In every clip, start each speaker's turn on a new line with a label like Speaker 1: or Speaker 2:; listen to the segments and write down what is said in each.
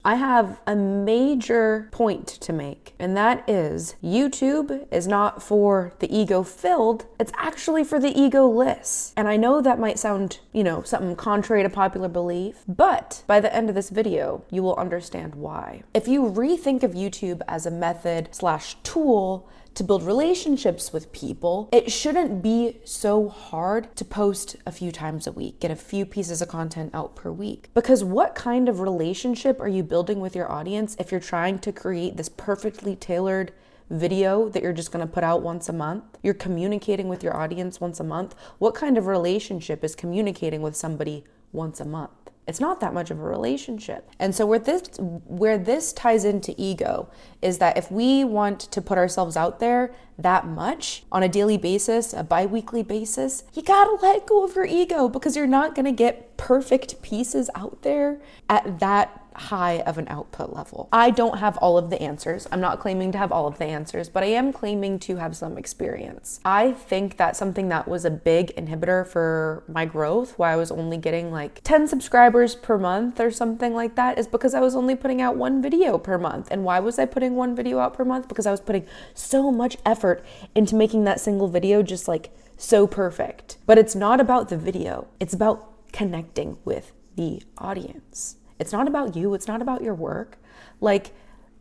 Speaker 1: I have a major point to make, and that is YouTube is not for the ego-filled, it's actually for the ego-less. And I know that might sound, something contrary to popular belief, but by the end of this video, you will understand why. If you rethink of YouTube as a method/tool to build relationships with people, it shouldn't be so hard to post a few times a week, get a few pieces of content out per week. Because what kind of relationship are you building with your audience if you're trying to create this perfectly tailored video that you're just going to put out once a month? You're communicating with your audience once a month. What kind of relationship is communicating with somebody once a month? It's not that much of a relationship. And so where this ties into ego is that if we want to put ourselves out there that much on a daily basis, a bi-weekly basis, you gotta let go of your ego, because you're not gonna get perfect pieces out there at that high of an output level. I don't have all of the answers. I'm not claiming to have all of the answers, but I am claiming to have some experience. I think that something that was a big inhibitor for my growth, why I was only getting like 10 subscribers per month or something like that, is because I was only putting out one video per month. And why was I putting one video out per month? Because I was putting so much effort into making that single video just like so perfect. But it's not about the video. It's about connecting with the audience. It's not about you. It's not about your work. Like,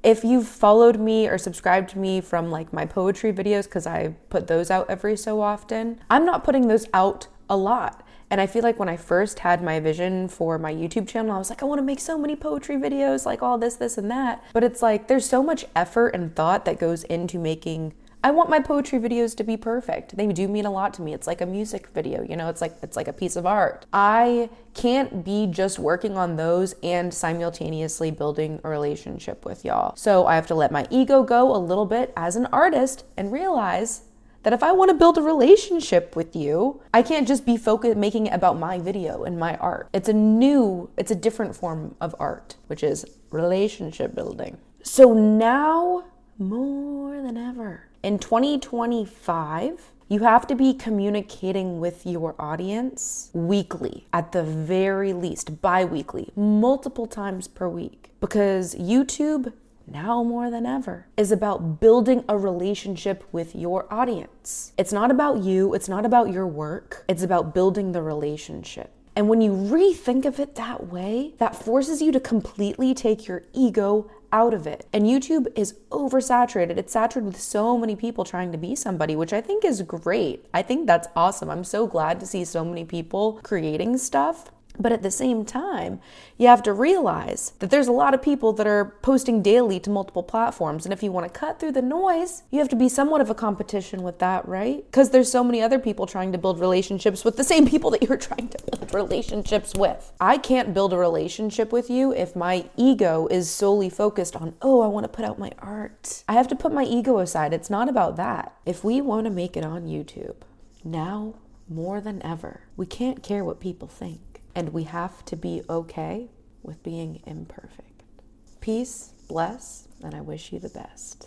Speaker 1: if you've followed me or subscribed to me from like my poetry videos, because I put those out every so often, I'm not putting those out a lot. And I feel like when I first had my vision for my YouTube channel, I was like, I want to make so many poetry videos, like all this, and that. But it's like, there's so much effort and thought that goes into making. I want my poetry videos to be perfect. They do mean a lot to me. It's like a music video, it's like a piece of art. I can't be just working on those and simultaneously building a relationship with y'all. So I have to let my ego go a little bit as an artist and realize that if I want to build a relationship with you, I can't just be making it about my video and my art. It's a different form of art, which is relationship building. So now, more than ever, in 2025, you have to be communicating with your audience weekly, at the very least, bi-weekly, multiple times per week. Because YouTube, now more than ever, is about building a relationship with your audience. It's not about you, it's not about your work, it's about building the relationship. And when you rethink of it that way, that forces you to completely take your ego out of it. And YouTube is oversaturated. It's saturated with so many people trying to be somebody, which I think is great. I think that's awesome. I'm so glad to see so many people creating stuff. But at the same time, you have to realize that there's a lot of people that are posting daily to multiple platforms. And if you want to cut through the noise, you have to be somewhat of a competition with that, right? Because there's so many other people trying to build relationships with the same people that you're trying to build relationships with. I can't build a relationship with you if my ego is solely focused on, I want to put out my art. I have to put my ego aside. It's not about that. If we want to make it on YouTube, now more than ever, we can't care what people think. And we have to be okay with being imperfect. Peace, bless, and I wish you the best.